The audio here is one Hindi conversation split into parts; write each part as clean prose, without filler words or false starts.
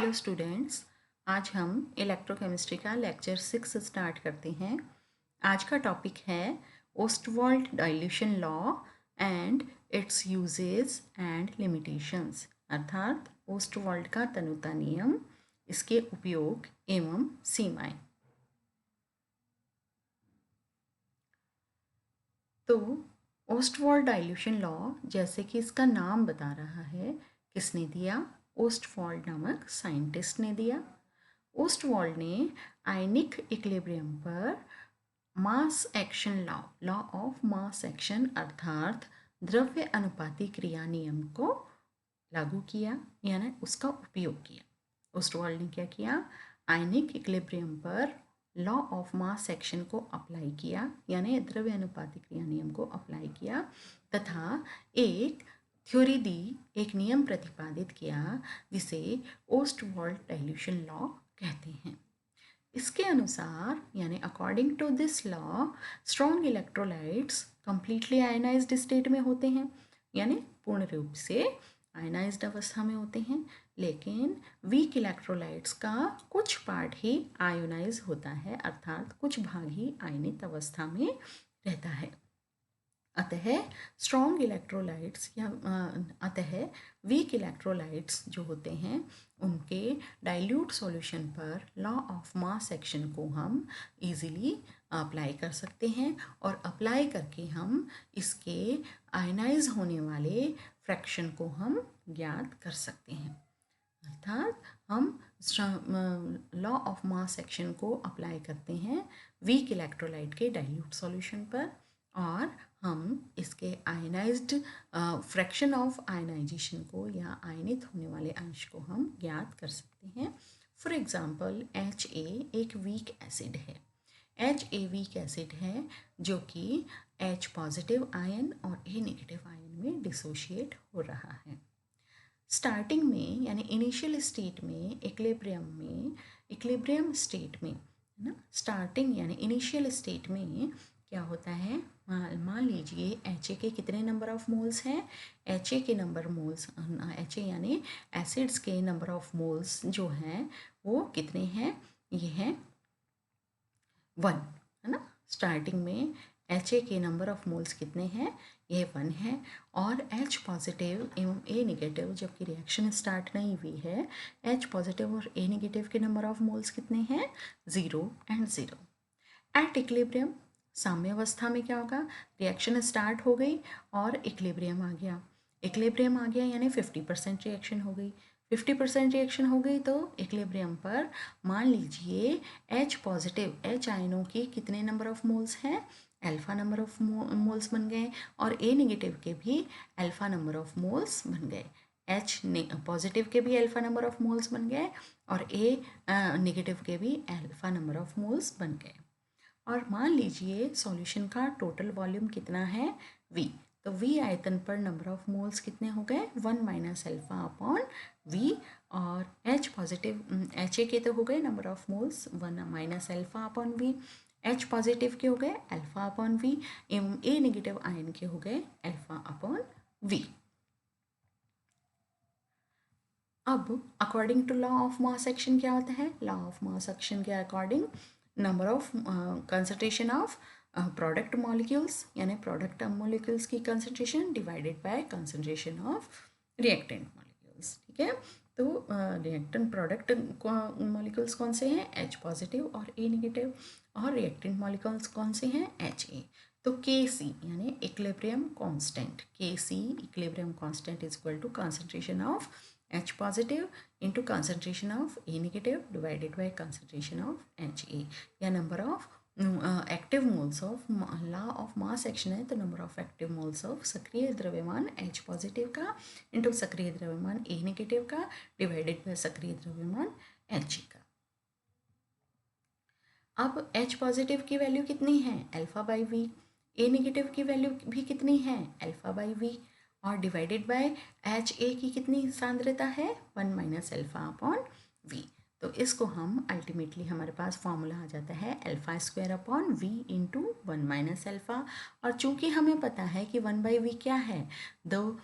हेलो स्टूडेंट्स, आज हम इलेक्ट्रोकेमिस्ट्री का लेक्चर 6 स्टार्ट करते हैं। आज का टॉपिक है Ostwald dilution law and it's uses and limitations, अर्थात ओस्टवाल्ड का तनुता नियम, इसके उपयोग एवं सीमाएं। तो ओस्टवाल्ड डाइल्यूशन लॉ, जैसे कि इसका नाम बता रहा है, किसने दिया? ओस्टवाल्ड नामक साइंटिस्ट ने दिया। ओस्टवाल्ड ने आयनिक इक्विलिब्रियम पर mass action law, law of mass action अर्थात द्रव्य अनुपाती क्रिया नियम को लागू किया, यानी उसका उपयोग किया। ओस्टवाल्ड ने क्या किया? आयनिक इक्विलिब्रियम पर लॉ ऑफ मास एक्शन को अप्लाई किया, यानी द्रव्य अनुपाती क्रिया नियम को अप्लाई किया, तथा एक थ्योरी दी, एक नियम प्रतिपादित किया जिसे ओस्टवाल्ड डाइल्यूशन लॉ कहते हैं। इसके अनुसार, यानी according to this law, strong electrolytes completely ionised state में होते हैं, यानी पूर्ण रूप से आयनाइज्ड अवस्था में होते हैं, लेकिन वीक इलेक्ट्रोलाइट्स का कुछ पार्ट ही आयोनाइज होता है, अर्थात कुछ भाग ही आयनित अवस्था में रहता है। अतः स्ट्रॉन्ग इलेक्ट्रोलाइट्स या अतः वीक इलेक्ट्रोलाइट्स जो होते हैं, उनके डाइल्यूट सॉल्यूशन पर लॉ ऑफ मास एक्शन को हम इजीली अप्लाई कर सकते हैं, और अप्लाई करके हम इसके आयनाइज होने वाले फ्रैक्शन को हम ज्ञात कर सकते हैं। अर्थात हम लॉ ऑफ मास एक्शन को अप्लाई करते हैं वीक इलेक्ट्रोलाइट के डाइल्यूट सॉल्यूशन पर, और हम इसके आयनाइज्ड फ्रैक्शन ऑफ आयनाइजेशन को या आयनित होने वाले अंश को हम ज्ञात कर सकते हैं। फॉर एग्जांपल, HA एक वीक एसिड है। HA वीक एसिड है जो कि H पॉजिटिव आयन और A नेगेटिव आयन में डिसोशिएट हो रहा है। स्टार्टिंग में, यानी इनिशियल स्टेट में, इक्विलिब्रियम स्टेट में, है ना, स्टार्टिंग यानी इनिशियल स्टेट में क्या होता है? मान लीजिए HA के कितने नंबर ऑफ मोल्स हैं? HA के नंबर मोल्स, HA यानी एसिड्स के नंबर ऑफ मोल्स जो हैं वो कितने हैं? ये हैं 1, है ना। स्टार्टिंग में HA के नंबर ऑफ मोल्स कितने हैं? ये 1 है। और H पॉजिटिव एवं A नेगेटिव, जबकि रिएक्शन स्टार्ट नहीं हुई है, H पॉजिटिव और A नेगेटिव के नंबर ऑफ मोल्स कितने हैं? 0 and 0। एट इक्विलिब्रियम, साम्य अवस्था में क्या होगा? रिएक्शन स्टार्ट हो गई और इक्विलिब्रियम आ गया। इक्विलिब्रियम आ गया यानी 50% रिएक्शन हो गई। 50% रिएक्शन हो गई तो इक्विलिब्रियम पर मान लीजिए H पॉजिटिव, H आयनों के कितने नंबर ऑफ मोल्स हैं? अल्फा नंबर ऑफ मोल्स बन गए, और A नेगेटिव के भी अल्फा नंबर ऑफ मोल्स बन गए। H पॉजिटिव के भी अल्फा नंबर ऑफ मोल्स बन गए, और A नेगेटिव के भी अल्फा नंबर ऑफ मोल्स बन गए। और मान लीजिए सॉल्यूशन का टोटल वॉल्यूम कितना है? V। तो V आयतन पर नंबर ऑफ मोल्स कितने हो गए? 1 माइनस अल्फा अपॉन V। और H पॉजिटिव, HA के तो हो गए number of moles 1 minus alpha upon V। H positive के हो गए अल्फा अपॉन V, एवं A नेगेटिव आयन के हो गए अल्फा अपॉन V। अब according to law of mass action क्या होता है? लॉ ऑफ मास एक्शन के according number of concentration of product molecules, यानी प्रोडक्ट मॉलिक्यूल्स की concentration divided by concentration of reactant molecules. ठीक है, तो रिएक्टेंट प्रोडक्ट मॉलिक्यूल्स कौन से हैं? H पॉजिटिव और A नेगेटिव, और रिएक्टेंट मॉलिक्यूल्स कौन से हैं? HA। तो Kc यानी equilibrium constant, Kc equilibrium constant is equal to concentration of H positive into concentration of A negative divided by concentration of HA, या number of active moles of law of mass action है, तो number of active moles of सक्रिय द्रव्यमान H पॉजिटिव का इंटू सक्रिय द्रव्यमान A नेगेटिव का डिवाइडेड बाय सक्रिय द्रव्यमान HA का। अब H पॉजिटिव की वैल्यू कितनी है? Alpha by V। A negative की वैल्यू भी कितनी है? अल्फा बाई V, और डिवाइडेड बाय HA की कितनी सांद्रता है? 1 माइनस अल्फा अपॉन V। तो इसको हम अल्टीमेटली हमारे पास फॉर्मूला आ जाता है alpha square upon V into 1 - alpha. और चूंकि हमें पता है कि 1/v क्या है, the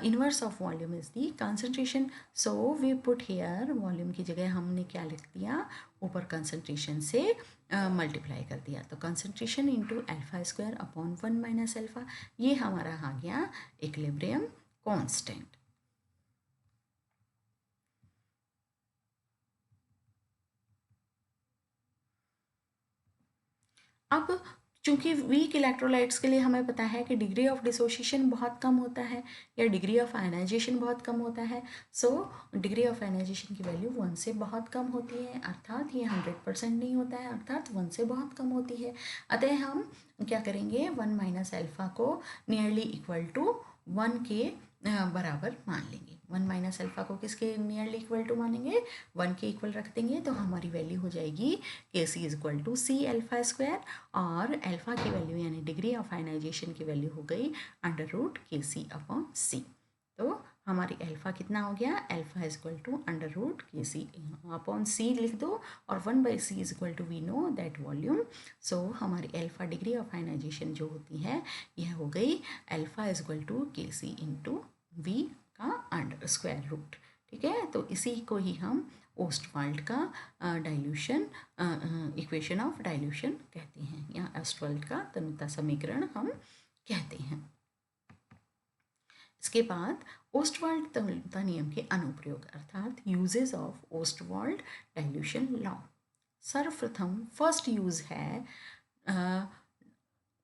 inverse of volume is the concentration, so we put here volume की जगह हमने क्या लिख दिया, ऊपर कंसंट्रेशन से मल्टीप्लाई कर दिया। तो concentration into alpha square upon 1 - alpha, ये हमारा आ गया इक्विलिब्रियम कांस्टेंट। अब चूंकि वीक इलेक्ट्रोलाइट्स के लिए हमें पता है कि डिग्री ऑफ डिसोसिएशन बहुत कम होता है या डिग्री ऑफ आयनाइजेशन बहुत कम होता है, सो डिग्री ऑफ आयनाइजेशन की वैल्यू 1 से बहुत कम होती है, अर्थात ये 100% नहीं होता है, अर्थात 1 से बहुत कम होती है। अतः हम क्या करेंगे, 1 - अल्फा को नियरली इक्वल टू 1 के बराबर मान लेंगे। 1 - अल्फा को किसके नियरली इक्वल टू मानेंगे, 1 के इक्वल रख देंगे, तो हमारी वैल्यू हो जाएगी K C is equal to C alpha square, और अल्फा की वैल्यू यानी डिग्री ऑफ आयनाइजेशन की वैल्यू हो गई √Kc/c। तो हमारी अल्फा कितना हो गया, alpha is equal to √Kc/c लिख दो, और 1/c is equal to we know that volume. So हमारी अल्फा डिग्री ऑफ आयनाइजेशन जो होती है यह हो गई alpha is equal to Kc/v का अंडर स्क्वायर रूट। ठीक है, तो इसी को ही हम ओस्टवाल्ड का डाइल्यूशन इक्वेशन ऑफ डाइल्यूशन कहते हैं, या ओस्टवाल्ड का तनुता समीकरण हम कहते हैं। इसके बाद ओस्टवाल्ड तनुता नियम के अनुप्रयोग अर्थात uses of Ostwald dilution law. सर्वप्रथम फर्स्ट यूज है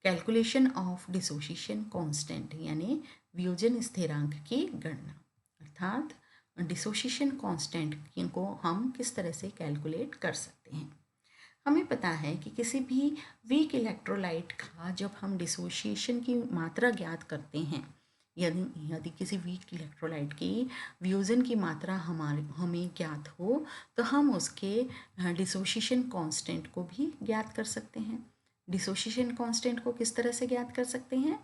कैलकुलेशन ऑफ डिसोसिएशन कांस्टेंट यानी वियोजन स्थिरांक की गणना, अर्थात डिसोसिएशन कांस्टेंट को हम किस तरह से कैलकुलेट कर सकते हैं। हमें पता है कि किसी भी वीक इलेक्ट्रोलाइट का जब हम डिसोसिएशन की मात्रा ज्ञात करते हैं, यदि किसी वीक इलेक्ट्रोलाइट की वियोजन की मात्रा हमें ज्ञात हो, तो हम उसके डिसोसिएशन कांस्टेंट को भी ज्ञात कर सकते हैं। डिसोसिएशन कांस्टेंट को किस तरह से ज्ञात कर सकते हैं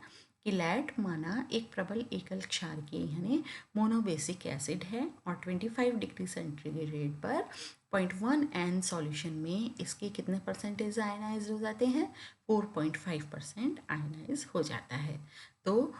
कि लेड माना एक प्रबल एकल क्षारकीय यानी मोनोबेसिक एसिड है और 25 डिग्री सेंटीग्रेड पर 0.1 N सॉल्यूशन में इसके कितने परसेंटेज आयनाइज हो जाते हैं, 4.5% आयनाइज हो जाता है। तो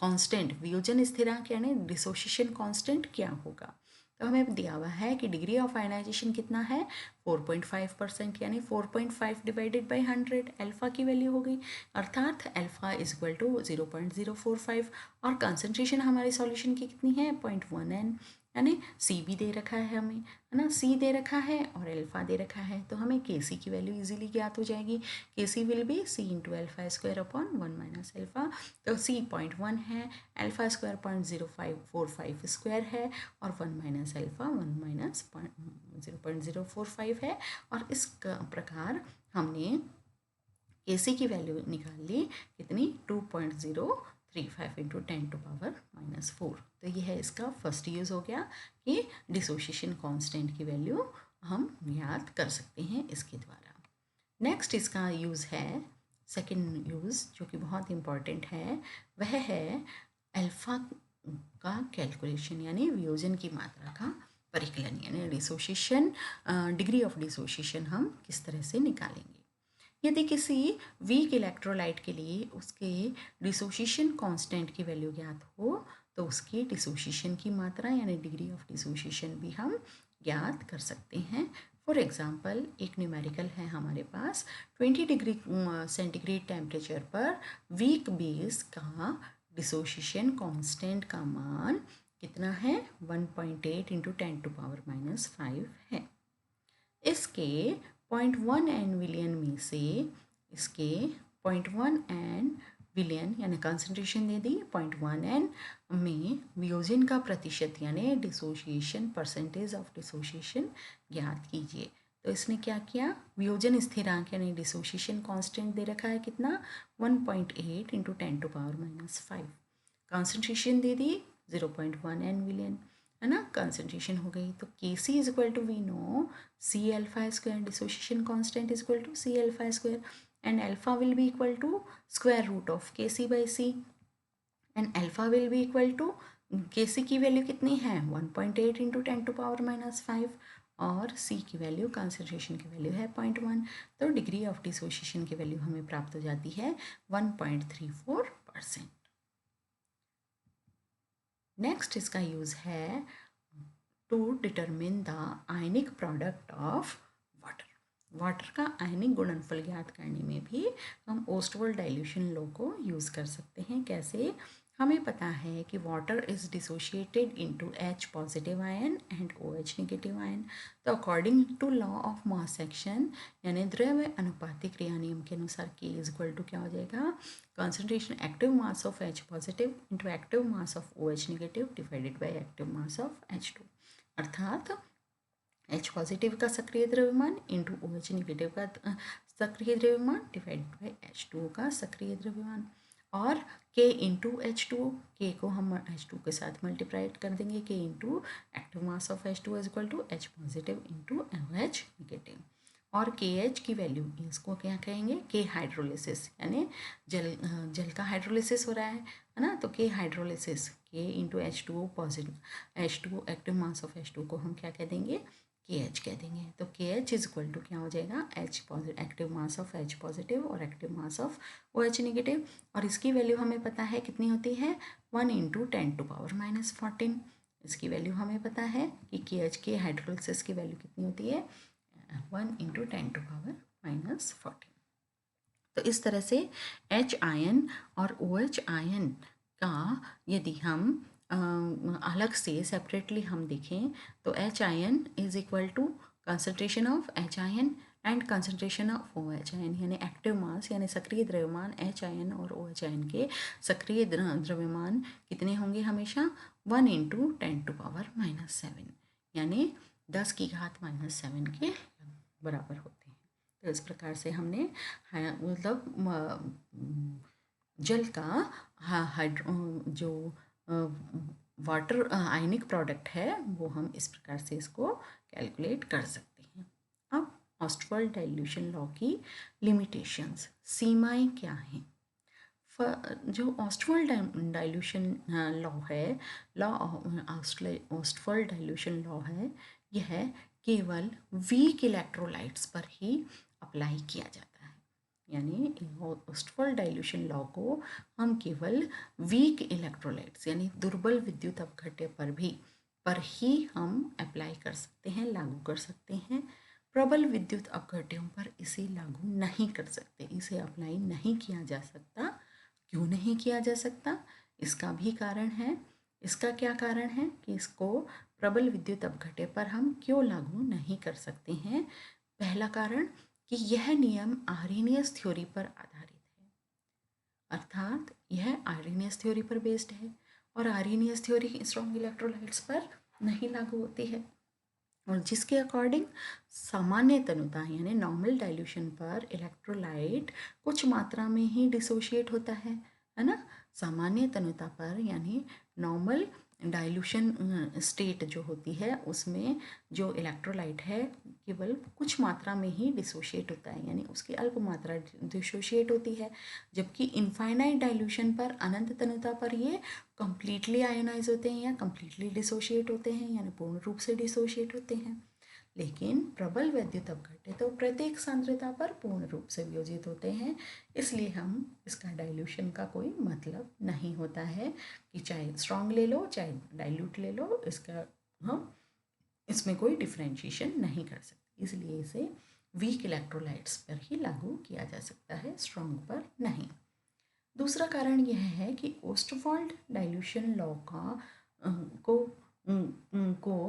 कांस्टेंट वियोजन स्थिरांक यानी डिसोसिएशन कांस्टेंट क्या होगा, तो हमें दिया हुआ है कि डिग्री ऑफ आयनाइजेशन कितना है 4.5%, यानी 4.5 डिवाइडेड बाई 100 अल्फा की वैल्यू हो गई, अर्थात अल्फा इज इक्वल टू 0.045, और कंसंट्रेशन हमारे सॉल्यूशन की कितनी है 0.1 N, यानी सी भी दे रखा है हमें, है ना, सी दे रखा है और अल्फा दे रखा है, तो हमें के सी की वैल्यू इजीली ज्ञात हो जाएगी। K C will be C into alpha square upon 1 - alpha, तो सी 0.1 है, अल्फा स्क्वायर 0.0545 स्क्वायर है, और 1 - अल्फा 0.045 है, और इस प्रकार हमने के सी की वैल्यू निकाल ली कितनी 2.035 इंटू 10⁻⁻4। तो यह है इसका फर्स्ट यूज़ हो गया कि डिसोसिएशन कांस्टेंट की वैल्यू हम ज्ञात कर सकते हैं इसके द्वारा। नेक्स्ट इसका यूज़ है, सेकंड यूज़ जो कि बहुत इम्पॉर्टेंट है, वह है अल्फा का कैलकुलेशन यानी वियोजन की मात्रा का परिकलन, यानी डिसोसिएशन डिग्री ऑफ डिसोसिएशन हम किस तरह से निकालेंगे। यदि किसी वीक इलेक्ट्रोलाइट के लिए उसके डिसोसिएशन कांस्टेंट की वैल्यू ज्ञात हो, तो उसकी डिसोसिएशन की मात्रा यानी डिग्री ऑफ डिसोसिएशन भी हम ज्ञात कर सकते हैं। फॉर एग्जांपल एक न्यूमेरिकल है हमारे पास, 20 डिग्री सेंटीग्रेड टेम्परेचर पर वीक बेस का डिसोसिएशन कांस्टेंट का मान कितना है 1.8 इंटू 10⁻⁻5 है। इसके 0.1 N विलियन में से इसके 0.1 N विलियन यानी कंसंट्रेशन दे दी 0.1 N में वियोजन का प्रतिशत यानी डिसोसिएशन परसेंटेज ऑफ डिसोसिएशन ज्ञात कीजिए। तो इसने क्या किया, वियोजन स्थिरांक यानी डिसोसिएशन कांस्टेंट दे रखा है कितना 1.8 इंटू 10⁻⁵, कंसंट्रेशन दे दी 0.1 N विलियन, है ना, कंसंट्रेशन हो गई। तो K C is equal to we know C alpha square, dissociation constant is equal to C alpha square, and alpha will be equal to square root of K C by C, and alpha will be equal to Kc की वैल्यू कितनी है 1.8 इंटू 10⁻⁵, और C की वैल्यू कंसंट्रेशन की वैल्यू है 0.1, तो डिग्री ऑफ डिसोसिएशन की वैल्यू हमें प्राप्त हो जाती है 1.34%। नेक्स्ट इसका यूज़ है to determine the ionic product of water. Water का आयनिक गुणनफल ज्ञात करने में भी हम ओस्टवाल्ड डाइल्यूशन लॉ को यूज़ कर सकते हैं। कैसे? हमें पता है कि water is dissociated into H positive ion and OH negative ion. तो according to law of mass action यानी द्रव्य अनुपाती क्रिया नियम के अनुसार K इज इक्वल टू क्या हो जाएगा, concentration active mass of H positive into active mass of OH negative divided by active mass of H2। अर्थात H पॉजिटिव का सक्रिय द्रव्यमान इंटू OH नेगेटिव का सक्रिय द्रव्यमान डिवाइडेड बाई H2 का सक्रिय द्रव्यमान, और K इंटू H2, K को हम H2 के साथ मल्टीप्लाई कर देंगे, K into active mass of H2 is equal to H positive into OH negative, और KH की वैल्यू इसको क्या कहेंगे, K हाइड्रोलिसिस, यानी जल का हाइड्रोलिसिस हो रहा है ना, तो K hydrolysis, K into H2 positive, H2 active mass of H2 को हम क्या कह देंगे, KH कह देंगे। तो KH इज इक्वल टू क्या हो जाएगा, H positive active mass of H positive और active mass of OH negative, और इसकी वैल्यू हमें पता है कितनी होती है 1 इंटू 10⁻⁻14। इसकी वैल्यू हमें पता है कि KH के हाइड्रोलिसिस की वैल्यू कितनी होती है 1 इंटू 10⁻⁻14। तो इस तरह से H आयन और OH आयन का यदि हम अलग से सेपरेटली हम देखें तो H ion is equal to concentration of H ion and concentration of OH ion, यानी एक्टिव मास यानी सक्रिय द्रव्यमान H आयन और OH आयन के सक्रिय द्रव्यमान कितने होंगे, हमेशा 1 इंटू 10⁻⁻7, यानी 10⁻⁻7 के बराबर होते हैं। तो इस प्रकार से हमने मतलब जल का जो वाटर आयनिक प्रोडक्ट है वो हम इस प्रकार से इसको कैलकुलेट कर सकते हैं। अब ऑस्टवाल्ड डाइल्यूशन लॉ की लिमिटेशंस, सीमाएं क्या हैं? जो ऑस्टवाल्ड डाइल्यूशन लॉ है, ऑस्टवाल्ड डाइल्यूशन लॉ है, यह केवल वीक इलेक्ट्रोलाइट्स पर ही अप्लाई किया जाता है। यानी ऑस्टवाल्ड डाइल्यूशन लॉ को हम केवल वीक इलेक्ट्रोलाइट्स यानी दुर्बल विद्युत अपघट्य पर ही हम अप्लाई कर सकते हैं, लागू कर सकते हैं। प्रबल विद्युत अपघट्यों पर इसे लागू नहीं कर सकते, इसे अप्लाई नहीं किया जा सकता। क्यों नहीं किया जा सकता? इसका भी कारण है। इसका क्या कारण है कि इसको प्रबल विद्युत अपघट्य पर हम क्यों लागू नहीं कर सकते हैं? पहला कारण कि यह नियम आर्हेनियस थ्योरी पर आधारित है, अर्थात यह आर्हेनियस थ्योरी पर बेस्ड है, और आर्हेनियस थ्योरी स्ट्रॉन्ग इलेक्ट्रोलाइट्स पर नहीं लागू होती है, और जिसके अकॉर्डिंग सामान्य तनुता यानी नॉर्मल डाइल्यूशन पर इलेक्ट्रोलाइट कुछ मात्रा में ही डिसोशिएट होता है ना। सामान्य तनुता पर यानी नॉर्मल डाइल्यूशन स्टेट जो होती है उसमें जो इलेक्ट्रोलाइट है केवल कुछ मात्रा में ही डिसोशिएट होता है, यानी उसकी अल्प मात्रा डिसोशिएट होती है, जबकि इनफाइनाइट डाइल्यूशन पर अनंत तनुता पर ये कंप्लीटली आयोनाइज होते हैं या कंप्लीटली डिसोशिएट होते हैं, यानी पूर्ण रूप से डिसोशिएट होते हैं। लेकिन प्रबल विद्युत अपघट्य तो प्रत्येक सांद्रता पर पूर्ण रूप से वियोजित होते हैं, इसलिए हम इसका डाइल्यूशन का कोई मतलब नहीं होता है कि चाहे स्ट्रॉन्ग ले लो चाहे डाइल्यूट ले लो, इसका हम इसमें कोई डिफ्रेंशिएशन नहीं कर सकते, इसलिए इसे वीक इलेक्ट्रोलाइट्स पर ही लागू किया जा सकता है, स्ट्रॉन्ग पर नहीं। दूसरा कारण यह है कि ओस्टवाल्ड डाइल्यूशन लॉ को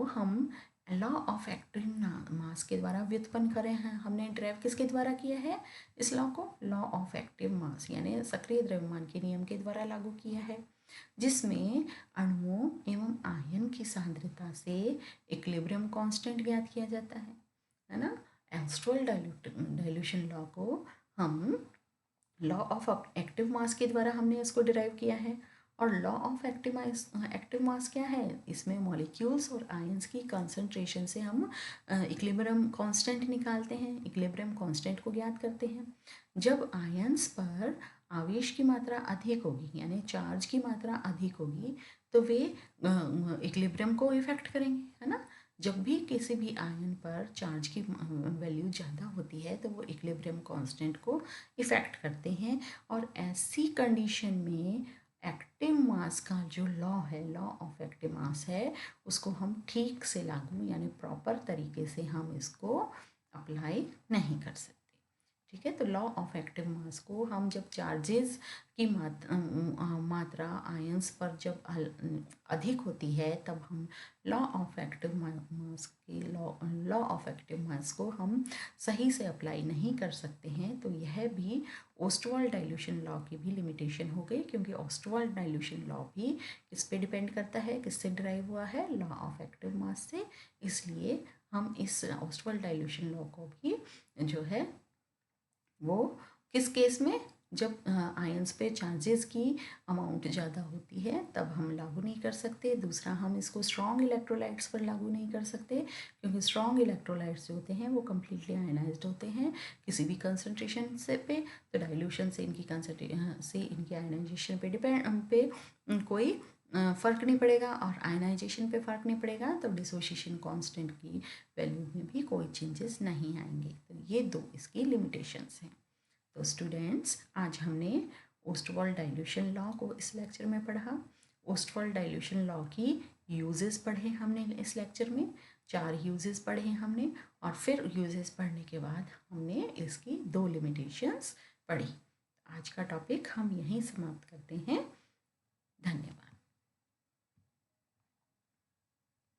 हम लॉ ऑफ एक्टिव मास के द्वारा व्युत्पन्न करे हैं। हमने ड्राइव किसके द्वारा किया है इस लॉ को? लॉ ऑफ एक्टिव मास यानी सक्रिय द्रव्यमान के नियम के द्वारा लागू किया है, जिसमें अणुओं एवं आयन की सांद्रता से इक्विलिब्रियम कांस्टेंट ज्ञात किया जाता है ना। ऑस्टवाल्ड डाइल्यूशन लॉ को हम लॉ ऑफ एक्टिव मास के द्वारा हमने इसको डिराइव किया है, और लॉ ऑफ एक्टिव मास क्या है? इसमें मॉलिक्यूल्स और आयंस की कंसंट्रेशन से हम इक्विलिब्रियम कांस्टेंट निकालते हैं, इक्विलिब्रियम कांस्टेंट को ज्ञात करते हैं। जब आयंस पर आवेश की मात्रा अधिक होगी यानी चार्ज की मात्रा अधिक होगी तो वे इक्विलिब्रियम को इफ़ेक्ट करेंगे, है ना। जब भी किसी भी आयन पर चार्ज की वैल्यू ज़्यादा होती है तो वो इक्विलिब्रियम कांस्टेंट को इफ़ेक्ट करते हैं। और ऐसी कंडीशन में एक्टिव मास का जो लॉ है, लॉ ऑफ एक्टिव मास है, उसको हम ठीक से लागू यानी प्रॉपर तरीके से हम इसको अप्लाई नहीं कर सकते। ठीक है, तो लॉ ऑफ एक्टिव मास को हम जब चार्जेस की मात्रा आयंस पर जब अधिक होती है तब हम लॉ ऑफ एक्टिव मास की लॉ ऑफ एक्टिव मास को हम सही से अप्लाई नहीं कर सकते हैं। तो यह भी ओस्टवाल्ड डाइल्यूशन लॉ की भी लिमिटेशन हो गई, क्योंकि ओस्टवाल्ड डाइल्यूशन लॉ भी किस पे डिपेंड करता है, किससे ड्राइव हुआ है, लॉ ऑफ एक्टिव मास से। इसलिए हम इस ओस्टवाल्ड डाइल्यूशन लॉ को भी जो है वो किस केस में, जब आयंस पे चार्जेस की अमाउंट ज़्यादा होती है तब हम लागू नहीं कर सकते। दूसरा, हम इसको स्ट्रॉन्ग इलेक्ट्रोलाइट्स पर लागू नहीं कर सकते, क्योंकि स्ट्रॉन्ग इलेक्ट्रोलाइट्स जो होते हैं वो कम्प्लीटली आयनाइज्ड होते हैं किसी भी कंसनट्रेशन से पे। तो डाइल्यूशन से इनकी इनके आयनाइजेशन पे कोई फ़र्क नहीं पड़ेगा, और आयनाइजेशन पे फ़र्क नहीं पड़ेगा, तो डिसोसिएशन कांस्टेंट की वैल्यू में भी कोई चेंजेस नहीं आएंगे। तो ये दो इसकी लिमिटेशंस हैं। तो स्टूडेंट्स, आज हमने ओस्टवाल्ड डाइल्यूशन लॉ को इस लेक्चर में पढ़ा। ओस्टवाल्ड डाइल्यूशन लॉ की यूजेस पढ़े हमने इस लेक्चर में, 4 यूजेस पढ़े हमने, और फिर यूजेस पढ़ने के बाद हमने इसकी 2 लिमिटेशंस पढ़ी। आज का टॉपिक हम यहीं समाप्त करते हैं। धन्यवाद।